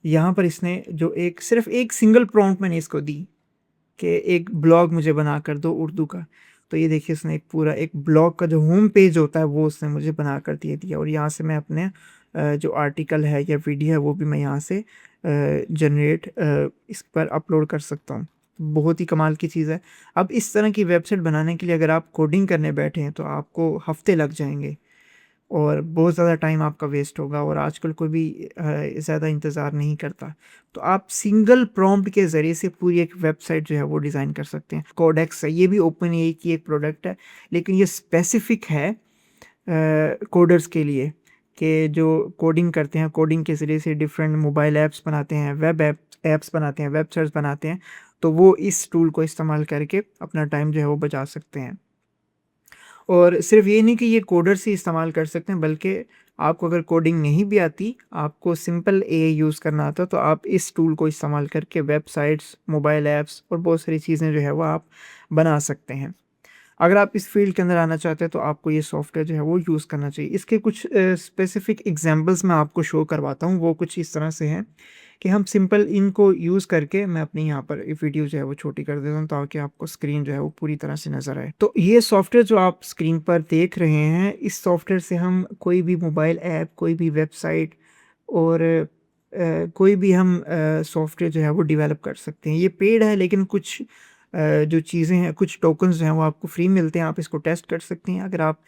यहाँ पर इसने जो एक सिर्फ एक सिंगल प्रॉम्प्ट मैंने इसको दी कि एक ब्लॉग मुझे बना कर दो उर्दू का। तो ये देखिए उसने एक पूरा एक ब्लॉग का जो होम पेज होता है वो उसने मुझे बना कर दे दिया, और यहाँ से मैं अपने जो आर्टिकल है या वीडियो है वो भी मैं यहाँ से जनरेट इस पर अपलोड कर सकता हूँ। बहुत ही कमाल की चीज़ है। अब इस तरह की वेबसाइट बनाने के लिए अगर आप कोडिंग करने बैठे हैं तो आपको हफ्ते लग जाएंगे और बहुत ज़्यादा टाइम आपका वेस्ट होगा, और आजकल कोई भी ज़्यादा इंतज़ार नहीं करता। तो आप सिंगल प्रॉम्प्ट के ज़रिए से पूरी एक वेबसाइट जो है वो डिज़ाइन कर सकते हैं। कोडेक्स है, ये भी ओपन एआई की एक प्रोडक्ट है, लेकिन ये स्पेसिफ़िक है कोडर्स के लिए, कि जो कोडिंग करते हैं, कोडिंग के ज़रिए से डिफरेंट मोबाइल ऐप्स बनाते हैं, वेब ऐप्स बनाते हैं, वेबसाइट्स बनाते हैं, तो वो इस टूल को इस्तेमाल करके अपना टाइम जो है वो बचा सकते हैं। और सिर्फ ये नहीं कि ये कोडर्स ही इस्तेमाल कर सकते हैं, बल्कि आपको अगर कोडिंग नहीं भी आती, आपको सिंपल एआई यूज़ करना आता है, तो आप इस टूल को इस्तेमाल करके वेबसाइट्स, मोबाइल ऐप्स और बहुत सारी चीज़ें जो है वो आप बना सकते हैं। अगर आप इस फ़ील्ड के अंदर आना चाहते हैं तो आपको ये सॉफ्टवेयर जो है वो यूज़ करना चाहिए। इसके कुछ स्पेसिफ़िक एग्ज़ाम्पल्स मैं आपको शो करवाता हूँ, वो कुछ इस तरह से हैं कि हम सिंपल इनको यूज़ करके, मैं अपनी यहाँ पर ये वीडियो जो है वो छोटी कर देता हूँ ताकि आपको स्क्रीन जो है वो पूरी तरह से नज़र आए। तो ये सॉफ्टवेयर जो आप स्क्रीन पर देख रहे हैं, इस सॉफ्टवेयर से हम कोई भी मोबाइल ऐप, कोई भी वेबसाइट और कोई भी हम सॉफ्टवेयर जो है वो डेवलप कर सकते हैं। ये पेड है, लेकिन कुछ जो चीज़ें हैं, कुछ टोकन्स जो हैं वो आपको फ्री मिलते हैं, आप इसको टेस्ट कर सकते हैं। अगर आप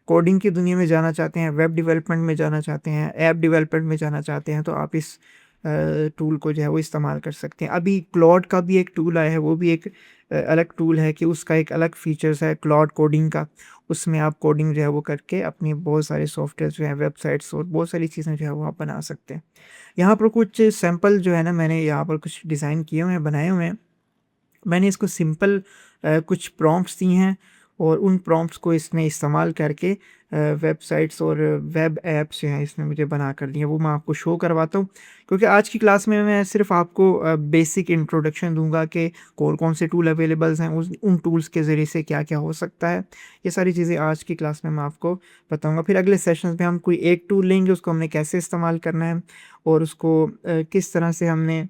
कोडिंग की दुनिया में जाना चाहते हैं, वेब डेवलपमेंट में जाना चाहते हैं, ऐप डेवलपमेंट में जाना चाहते हैं, तो आप इस टूल को जो है वो इस्तेमाल कर सकते हैं। अभी क्लॉड का भी एक टूल आया है, वो भी एक अलग टूल है कि उसका एक अलग फीचर्स है क्लॉड कोडिंग का। उसमें आप कोडिंग जो है वो करके अपनी बहुत सारे सॉफ्टवेयर जो हैं, वेबसाइट्स और बहुत सारी चीज़ें जो है वो आप बना सकते हैं। यहाँ पर कुछ सैंपल जो है ना, मैंने यहाँ पर कुछ डिज़ाइन किए हुए हैं, बनाए हुए हैं। मैंने इसको सिंपल कुछ प्रॉम्प्ट्स दी हैं, और उन प्रॉम्प्ट्स को इसने इस्तेमाल करके वेबसाइट्स और वेब ऐप्स जो हैं इसने मुझे बना कर दिए हैं, वो मैं आपको शो करवाता हूँ। क्योंकि आज की क्लास में मैं सिर्फ आपको बेसिक इंट्रोडक्शन दूंगा कि कौन-कौन से टूल अवेलेबल्स हैं, उस उन टूल्स के ज़रिए से क्या-क्या हो सकता है। ये सारी चीज़ें आज की क्लास में मैं आपको बताऊँगा। फिर अगले सेशंस में हम कोई एक टूल लेंगे, उसको हमने कैसे इस्तेमाल करना है और उसको किस तरह से हमने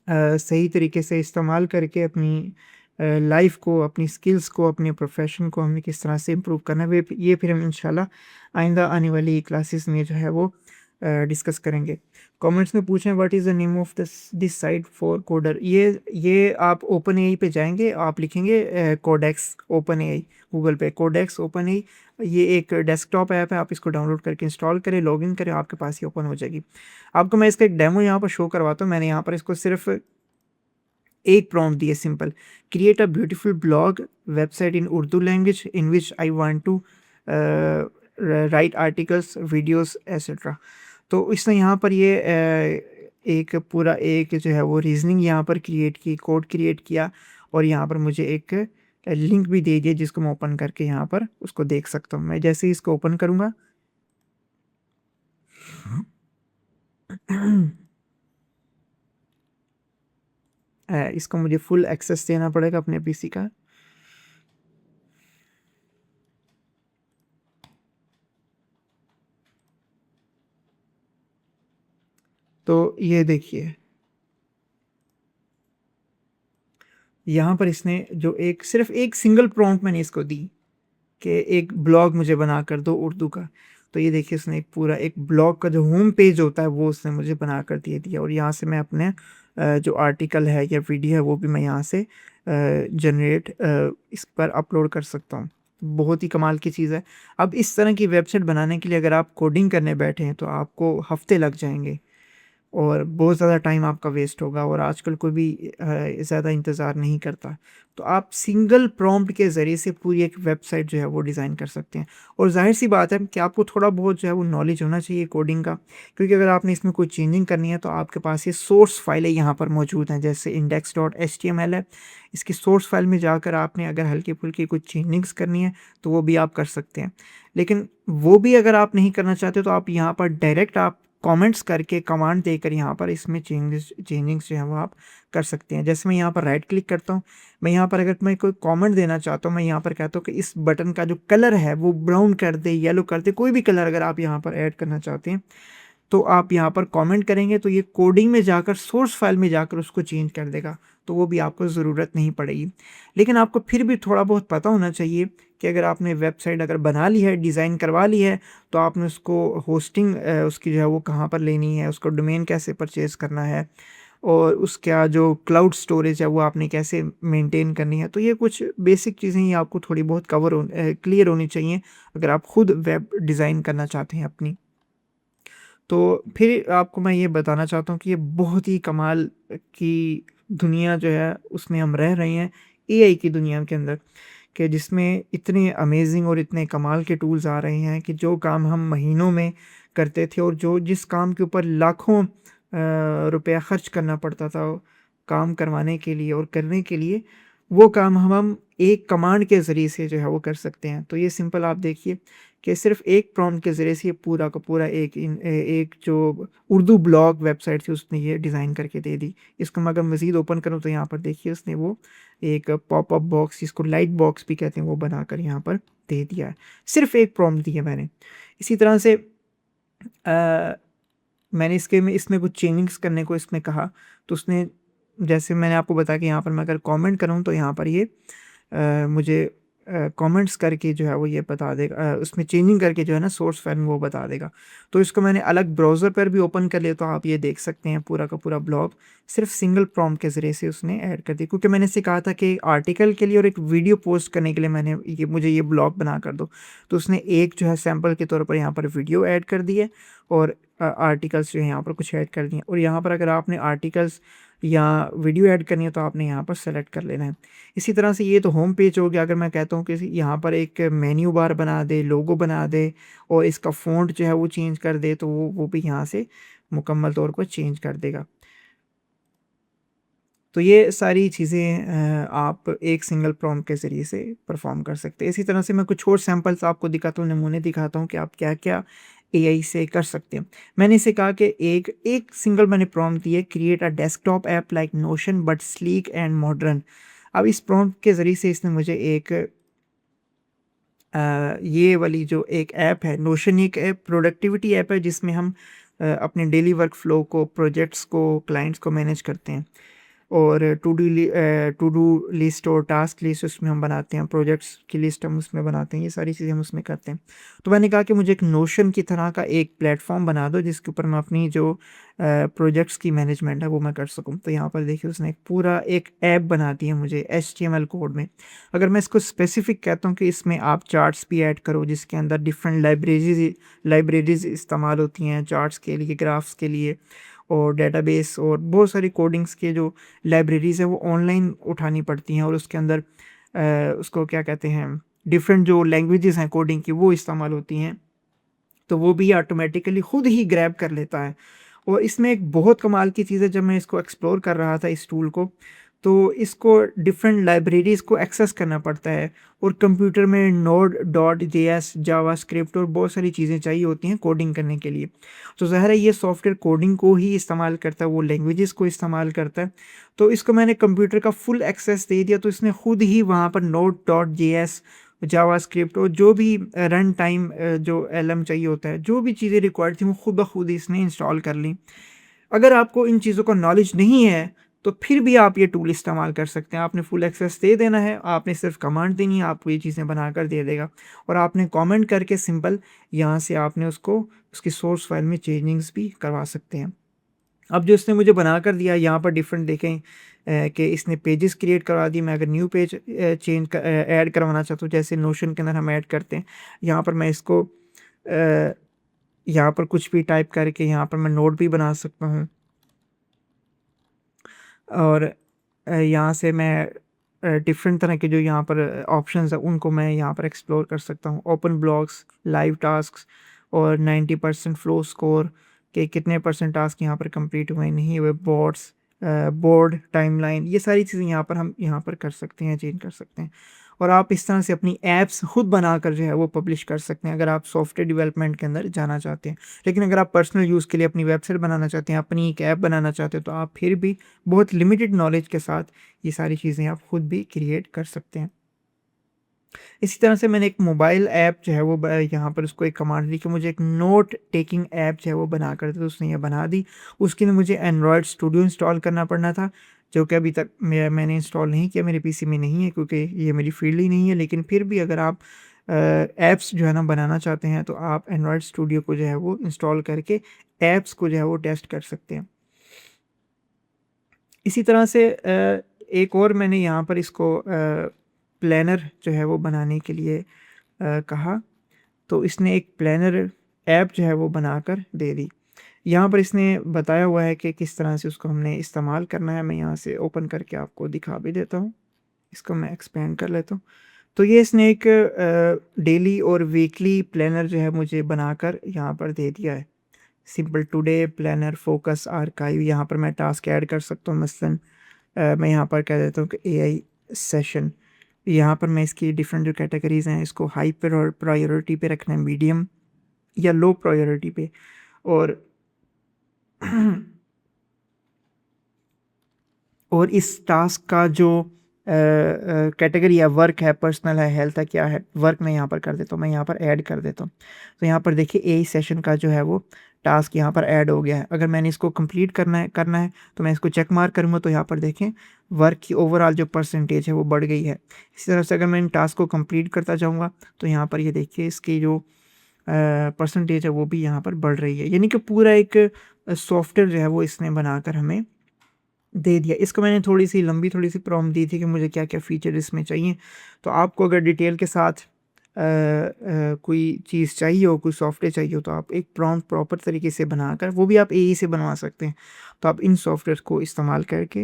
सही तरीके से इस्तेमाल करके अपनी लाइफ को, अपनी स्किल्स को, अपने प्रोफेशन को हमें किस तरह से इम्प्रूव करना है, ये फिर हम इंशाल्लाह आइंदा आने वाली क्लासेस में जो है वो डिस्कस करेंगे। कमेंट्स में पूछें what is the name of this site for coder. ये आप ओपन एआई पे जाएंगे, आप लिखेंगे कोडेक्स ओपन एआई गूगल पे, कोडेक्स ओपन एआई। ये एक डेस्कटॉप ऐप है, आप इसको डाउनलोड करके इंस्टॉल करें, लॉगिन करें, आपके पास ये ओपन हो जाएगी। आपको मैं इसका एक डेमो यहाँ पर शो करवाता हूँ। मैंने यहाँ पर इसको सिर्फ एक प्रॉम्प्ट दी है simple, create a beautiful blog website in Urdu language in which I want to write articles, videos etcetera. तो इसने यहाँ पर ये एक पूरा एक जो है वो रीजनिंग यहाँ पर क्रिएट की, कोड क्रिएट किया, और यहाँ पर मुझे एक लिंक भी दे दिया जिसको मैं ओपन करके यहाँ पर उसको देख सकता हूँ। मैं जैसे ही इसको ओपन करूँगा इसको मुझे फुल एक्सेस देना पड़ेगा अपने पीसी का। तो ये देखिए, यहाँ पर इसने जो एक सिर्फ एक सिंगल प्रॉम्प्ट मैंने इसको दी कि एक ब्लॉग मुझे बना कर दो उर्दू का। तो ये देखिए उसने एक पूरा एक ब्लॉग का जो होम पेज होता है वो उसने मुझे बना कर दे दिया, और यहाँ से मैं अपने जो आर्टिकल है या वीडियो है वो भी मैं यहाँ से जनरेट इस पर अपलोड कर सकता हूँ। बहुत ही कमाल की चीज़ है। अब इस तरह की वेबसाइट बनाने के लिए अगर आप कोडिंग करने बैठे हैं तो आपको हफ्ते लग जाएंगे और बहुत ज़्यादा टाइम आपका वेस्ट होगा, और आजकल कोई भी ज़्यादा इंतज़ार नहीं करता। तो आप सिंगल प्रॉम्प्ट के ज़रिए से पूरी एक वेबसाइट जो है वो डिज़ाइन कर सकते हैं। और ज़ाहिर-सी बात है कि आपको थोड़ा बहुत जो है वो नॉलेज होना चाहिए कोडिंग का, क्योंकि अगर आपने इसमें कोई चेंजिंग करनी है तो आपके पास ये सोर्स फाइलें यहाँ पर मौजूद हैं, जैसे index.html है। इसकी सोर्स फाइल में जाकर आपने अगर हल्की-फुल्की कुछ चेंजिंग्स करनी है तो वो भी आप कर सकते हैं। लेकिन वो भी अगर आप नहीं करना चाहते तो आप यहाँ पर डायरेक्ट आप कमेंट्स करके, कमांड देकर यहाँ पर इसमें चेंजिंग्स जो है वो आप कर सकते हैं। जैसे मैं यहाँ पर राइट क्लिक करता हूँ, मैं यहाँ पर अगर मैं कोई कमेंट देना चाहता हूँ, मैं यहाँ पर कहता हूँ कि इस बटन का जो कलर है वो ब्राउन कर दे, येलो कर दे, कोई भी कलर अगर आप यहाँ पर ऐड करना चाहते हैं तो आप यहाँ पर कमेंट करेंगे तो ये कोडिंग में जाकर सोर्स फाइल में जाकर उसको चेंज कर देगा, तो वो भी आपको ज़रूरत नहीं पड़ेगी। लेकिन आपको फिर भी थोड़ा बहुत पता होना चाहिए कि अगर आपने वेबसाइट अगर बना ली है, डिज़ाइन करवा ली है, तो आपने उसको होस्टिंग उसकी जो है वो कहाँ पर लेनी है, उसको डोमेन कैसे परचेज़ करना है, और उसका जो क्लाउड स्टोरेज है वो आपने कैसे मेंटेन करनी है। तो ये कुछ बेसिक चीज़ें ही आपको थोड़ी बहुत क्लियर होनी चाहिए अगर आप खुद वेब डिज़ाइन करना चाहते हैं अपनी। तो फिर आपको मैं ये बताना चाहता हूँ कि ये बहुत ही कमाल की दुनिया जो है उसमें हम रह रहे हैं, एआई की दुनिया के अंदर, कि जिसमें इतने अमेज़िंग और इतने कमाल के टूल्स आ रहे हैं कि जो काम हम महीनों में करते थे और जो जिस काम के ऊपर लाखों रुपया खर्च करना पड़ता था काम करवाने के लिए और करने के लिए, वो काम हम एक कमांड के ज़रिए से जो है वो कर सकते हैं। तो ये सिंपल आप देखिए कि सिर्फ़ एक प्रॉम्प्ट के ज़रिए से ये पूरा का पूरा एक जो उर्दू ब्लॉग वेबसाइट थी उसने ये डिज़ाइन करके दे दी। इसको मैं अगर मज़ीद ओपन करूँ तो यहाँ पर देखिए उसने वो एक पॉपअप बॉक्स जिसको लाइट बॉक्स भी कहते हैं वो बनाकर यहाँ पर दे दिया है। सिर्फ़ एक प्रॉम्प्ट दी है मैंने। इसी तरह से मैंने इसके में इसमें कुछ चेंजिंग्स करने को इसमें कहा, तो उसने जैसे मैंने आपको बताया कि यहाँ पर मैं अगर कमेंट करूँ तो यहाँ पर ये मुझे कमेंट्स करके जो है वो ये बता देगा, उसमें चेंजिंग करके जो है ना सोर्स फाइल में वो बता देगा। तो इसको मैंने अलग ब्राउज़र पर भी ओपन कर लिया तो आप ये देख सकते हैं पूरा का पूरा ब्लॉग सिर्फ़ सिंगल प्रॉम्प्ट के ज़रिए से उसने ऐड कर दिया, क्योंकि मैंने इससे कहा था कि आर्टिकल के लिए और एक वीडियो पोस्ट करने के लिए मुझे ये ब्लॉग बना कर दो। तो उसने एक जो है सैंपल के तौर पर यहाँ पर वीडियो ऐड कर दी है और आर्टिकल्स जो है यहाँ पर कुछ ऐड कर दिए, और यहाँ पर अगर आपने आर्टिकल्स या वीडियो ऐड करनी है तो आपने यहाँ पर सेलेक्ट कर लेना है। इसी तरह से ये तो होम पेज हो गया। अगर मैं कहता हूँ कि यहाँ पर एक मेन्यू बार बना दे, लोगो बना दे और इसका फ़ॉन्ट जो है वो चेंज कर दे, तो वो भी यहाँ से मुकम्मल तौर पर चेंज कर देगा। तो ये सारी चीज़ें आप एक सिंगल प्रॉम्प्ट के ज़रिए से परफ़ॉर्म कर सकते हैं। इसी तरह से मैं कुछ और सैंपल्स आपको दिखाता हूँ, नमूने दिखाता हूँ कि आप क्या-क्या एआई से कर सकते हैं। मैंने इसे कहा कि एक सिंगल मैंने प्रॉम्प्ट दी है, create a desktop app like notion but sleek and modern. अब इस प्रॉम्प्ट के ज़रिए से इसने मुझे एक ये वाली जो एक ऐप है नोशन, एक ऐप प्रोडक्टिविटी ऐप है जिसमें हम अपने डेली वर्क फ्लो को, प्रोजेक्ट्स को, क्लाइंट्स को मैनेज करते हैं। और टू डू लिस्ट और टास्क लिस्ट उसमें हम बनाते हैं, प्रोजेक्ट्स की लिस्ट हम उसमें बनाते हैं, ये सारी चीज़ें हम उसमें करते हैं। तो मैंने कहा कि मुझे एक नोशन की तरह का एक प्लेटफ़ॉर्म बना दो जिसके ऊपर मैं अपनी जो प्रोजेक्ट्स की मैनेजमेंट है वो मैं कर सकूँ। तो यहाँ पर देखिए उसने एक पूरा एक ऐप बना दी है मुझे एचटीएमएल कोड में। अगर मैं इसको स्पेसिफ़िक कहता हूँ कि इसमें आप चार्ट्स भी ऐड करो जिसके अंदर डिफरेंट लाइब्रेरीज़ इस्तेमाल होती हैं चार्ट्स के लिए, ग्राफ्स के लिए और डेटाबेस और बहुत सारी कोडिंग्स के जो लाइब्रेरीज़ है वो ऑनलाइन उठानी पड़ती हैं और उसके अंदर उसको क्या कहते हैं, डिफरेंट जो लैंग्वेजेस हैं कोडिंग की वो इस्तेमाल होती हैं, तो वो भी ऑटोमेटिकली खुद ही ग्रैब कर लेता है। और इसमें एक बहुत कमाल की चीज़ है, जब मैं इसको एक्सप्लोर कर रहा था इस टूल को, तो इसको डिफरेंट लाइब्रेरीज़ को एक्सेस करना पड़ता है और कंप्यूटर में नोड डॉट जेएस, जावास्क्रिप्ट और बहुत सारी चीज़ें चाहिए होती हैं कोडिंग करने के लिए। तो ज़ाहिर है ये सॉफ्टवेयर कोडिंग को ही इस्तेमाल करता है, वो लैंग्वेजेस को इस्तेमाल करता है। तो इसको मैंने कंप्यूटर का फुल एक्सेस दे दिया तो इसने खुद ही वहाँ पर नोड डॉट जेएस, जावास्क्रिप्ट और जो भी रन टाइम जो एलएम चाहिए होता है, जो भी चीज़ें रिक्वायर्ड थी वो खुद ब खुद इसने इंस्टॉल कर ली। अगर आपको इन चीज़ों का नॉलेज नहीं है, तो फिर भी आप ये टूल इस्तेमाल कर सकते हैं। आपने फुल एक्सेस दे देना है, आपने सिर्फ़ कमांड देनी है, आपको ये चीज़ें बनाकर दे देगा और आपने कमेंट करके सिंपल यहाँ से आपने उसको उसकी सोर्स फाइल में चेंजिंग्स भी करवा सकते हैं। अब जो इसने मुझे बनाकर दिया यहाँ पर डिफरेंट देखें कि इसने पेजेस क्रिएट करवा दी। मैं अगर न्यू पेज ऐड करवाना चाहता हूँ जैसे नोशन के अंदर हम ऐड करते हैं, यहाँ पर मैं इसको यहाँ पर कुछ भी टाइप करके यहाँ पर मैं नोट भी बना सकता हूँ और यहाँ से मैं डिफरेंट तरह के जो यहाँ पर ऑप्शंस हैं उनको मैं यहाँ पर एक्सप्लोर कर सकता हूँ। ओपन ब्लॉक्स, लाइव टास्क्स और 90% फ्लो स्कोर के कितने परसेंट टास्क यहाँ पर कंप्लीट हुए, नहीं हुए, बोर्ड टाइमलाइन, ये सारी चीज़ें यहाँ पर हम यहाँ पर कर सकते हैं, चेंज कर सकते हैं। और आप इस तरह से अपनी ऐप्स खुद बनाकर जो है वो पब्लिश कर सकते हैं अगर आप सॉफ्टवेयर डेवलपमेंट के अंदर जाना चाहते हैं। लेकिन अगर आप पर्सनल यूज़ के लिए अपनी वेबसाइट बनाना चाहते हैं, अपनी एक ऐप बनाना चाहते हैं, तो आप फिर भी बहुत लिमिटेड नॉलेज के साथ ये सारी चीज़ें आप खुद भी क्रिएट कर सकते हैं। इसी तरह से मैंने एक मोबाइल ऐप जो है वो यहाँ पर उसको एक कमांड दी कि मुझे एक नोट टेकिंग ऐप जो है वो बना कर दे, तो उसने ये बना दी। उसके लिए मुझे एंड्रॉयड स्टूडियो इंस्टॉल करना पड़ना था, जो कि अभी तक मैंने इंस्टॉल नहीं किया, मेरे पीसी में नहीं है क्योंकि ये मेरी फील्ड ही नहीं है। लेकिन फिर भी अगर आप ऐप्स जो है ना बनाना चाहते हैं तो आप एंड्रॉयड स्टूडियो को जो है वो इंस्टॉल करके ऐप्स को जो है वो टेस्ट कर सकते हैं। इसी तरह से एक और मैंने यहाँ पर इसको प्लानर जो है वो बनाने के लिए कहा, तो इसने एक प्लानर ऐप जो है वो बनाकर दे दी। यहाँ पर इसने बताया हुआ है कि किस तरह से उसको हमने इस्तेमाल करना है। मैं यहाँ से ओपन करके आपको दिखा भी देता हूँ। इसको मैं एक्सपेंड कर लेता हूँ। तो ये इसने एक डेली और वीकली प्लानर जो है मुझे बनाकर यहाँ पर दे दिया है। Simple today planner, focus, archive, यहाँ पर मैं टास्क ऐड कर सकता हूँ। मसलन मैं यहाँ पर कह देता हूँ कि एआई सेशन। यहाँ पर मैं इसकी डिफरेंट जो कैटेगरीज़ हैं इसको हाई प्रायोरिटी पे रखना है, मीडियम या लो प्रायोरिटी पे। और और इस टास्क का जो कैटेगरी है, वर्क है, पर्सनल है, हेल्थ है, क्या है, वर्क मैं यहाँ पर कर देता हूँ, मैं यहाँ पर ऐड कर देता हूँ। तो यहाँ पर देखिए ए सेशन का जो है वो टास्क यहाँ पर ऐड हो गया है। अगर मैंने इसको कंप्लीट करना है तो मैं इसको चेक मार्क करूँगा, तो यहाँ पर देखें वर्क की ओवरऑल जो परसेंटेज है वो बढ़ गई है। इसी तरह से अगर मैं इन टास्क को कंप्लीट करता जाऊँगा तो यहाँ पर ये देखिए इसकी जो परसेंटेज है वो भी यहाँ पर बढ़ रही है। यानी कि पूरा एक सॉफ्टवेयर जो है वो इसने बनाकर हमें दे दिया। इसको मैंने थोड़ी-सी लंबी थोड़ी-सी प्रॉम्प्ट दी थी कि मुझे क्या-क्या फ़ीचर इसमें चाहिए। तो आपको अगर डिटेल के साथ कोई चीज़ चाहिए हो, कोई सॉफ्टवेयर चाहिए हो, तो आप एक प्रॉम्प्ट प्रॉपर तरीके से बनाकर, वो भी आप एआई से बनवा सकते हैं। तो आप इन सॉफ्टवेयर को इस्तेमाल करके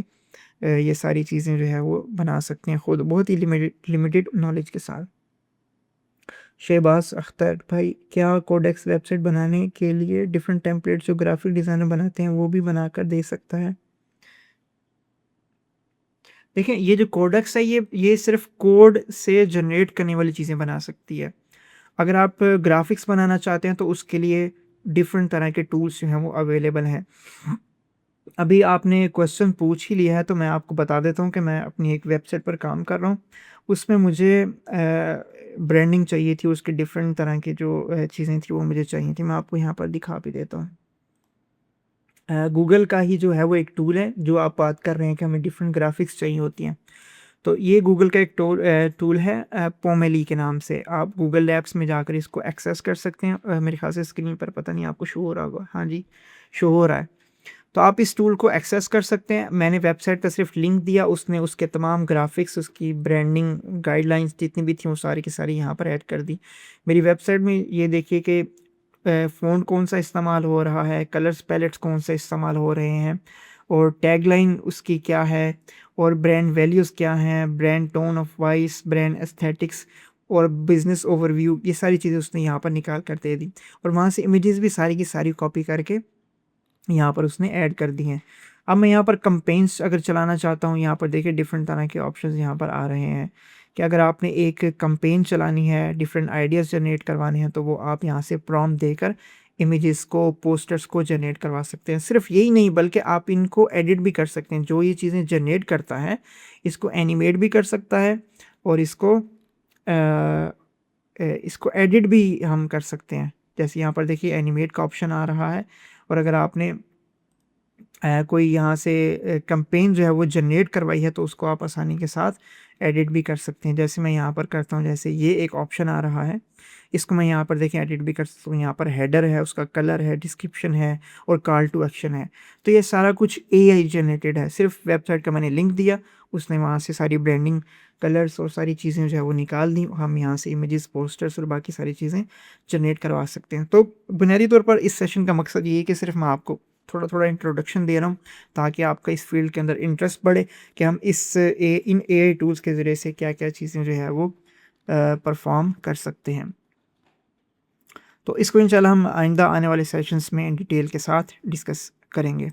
ये सारी चीज़ें जो है वो बना सकते हैं खुद, बहुत ही लिमिटेड नॉलेज के साथ। शहबाज़ अख्तर भाई, क्या कोडेक्स वेबसाइट बनाने के लिए डिफरेंट टेम्पलेट्स जो ग्राफ़िक डिज़ाइनर बनाते हैं वो भी बनाकर दे सकता है? देखें, ये जो कोडेक्स है ये सिर्फ़ कोड से जनरेट करने वाली चीज़ें बना सकती है। अगर आप ग्राफ़िक्स बनाना चाहते हैं तो उसके लिए डिफ़रेंट तरह के टूल्स जो हैं वो अवेलेबल हैं। अभी आपने क्वेश्चन पूछ ही लिया है तो मैं आपको बता देता हूँ कि मैं अपनी एक वेबसाइट पर काम कर रहा हूँ। उसमें मुझे ब्रांडिंग चाहिए थी, उसके डिफ़रेंट तरह की जो चीज़ें थी वो मुझे चाहिए थी। मैं आपको यहाँ पर दिखा भी देता हूँ। गूगल का ही जो है वो एक टूल है, जो आप बात कर रहे हैं कि हमें डिफरेंट ग्राफ़िक्स चाहिए होती हैं। तो ये गूगल का एक टूल है, पोमेली के नाम से। आप गूगल ऐप्स में जाकर इसको एक्सेस कर सकते हैं। मेरे ख़्याल से स्क्रीन पर पता नहीं आपको शो हो रहा होगा। हाँ जी, शो हो रहा है। तो आप इस टूल को एक्सेस कर सकते हैं। मैंने वेबसाइट का सिर्फ लिंक दिया, उसने उसके तमाम ग्राफ़िक्स, उसकी ब्रांडिंग गाइडलाइंस जितनी भी थी वो सारी की सारी यहाँ पर ऐड कर दी। मेरी वेबसाइट में ये देखिए कि फ़ॉन्ट कौन-सा इस्तेमाल हो रहा है, कलर्स पैलेट्स कौन से इस्तेमाल हो रहे हैं, और टैगलाइन उसकी क्या है, और ब्रांड वैल्यूज़ क्या हैं, brand tone of voice, brand aesthetics और बिज़नेस ओवरव्यू, ये सारी चीज़ें उसने यहाँ पर निकाल कर दे दी। और वहाँ से इमेजेस भी सारी की सारी कॉपी करके यहाँ पर उसने ऐड कर दी हैं। अब मैं यहाँ पर कैम्पेन्स अगर चलाना चाहता हूँ, यहाँ पर देखिए डिफरेंट तरह के ऑप्शंस यहाँ पर आ रहे हैं कि अगर आपने एक कैम्पेन चलानी है, डिफरेंट आइडियाज़ जनरेट करवाने हैं, तो वो आप यहाँ से प्रॉम्प्ट देकर इमेजेस को, पोस्टर्स को जनरेट करवा सकते हैं। सिर्फ यही नहीं बल्कि आप इनको एडिट भी कर सकते हैं। जो ये चीज़ें जनरेट करता है, इसको एनिमेट भी कर सकता है और इसको एडिट भी हम कर सकते हैं। जैसे यहाँ पर देखिए एनिमेट का ऑप्शन आ रहा है, और अगर आपने कोई यहाँ से कैंपेन जो है वो जनरेट करवाई है तो उसको आप आसानी के साथ एडिट भी कर सकते हैं। जैसे मैं यहाँ पर करता हूँ, जैसे ये एक ऑप्शन आ रहा है, इसको मैं यहाँ पर देखें एडिट भी कर सकता हूँ। यहाँ पर हेडर है, उसका कलर है, डिस्क्रिप्शन है और कॉल टू एक्शन है। तो ये सारा कुछ एआई जनरेटेड है। सिर्फ वेबसाइट का मैंने लिंक दिया, उसने वहाँ से सारी ब्रांडिंग, कलर्स और सारी चीज़ें जो है वो निकाल दी। हम यहाँ से इमेजेस, पोस्टर्स और बाकी सारी चीज़ें जनरेट करवा सकते हैं। तो बुनियादी तौर पर इस सेशन का मकसद ये है कि सिर्फ मैं आपको थोड़ा-थोड़ा इंट्रोडक्शन दे रहा हूँ, ताकि आपका इस फ़ील्ड के अंदर इंटरेस्ट बढ़े कि हम इन एआई टूल्स के ज़रिए से क्या-क्या चीज़ें जो है वो परफ़ॉर्म कर सकते हैं। तो इसको इंशाल्लाह हम आइंदा आने वाले सेशंस में डिटेल के साथ डिस्कस करेंगे।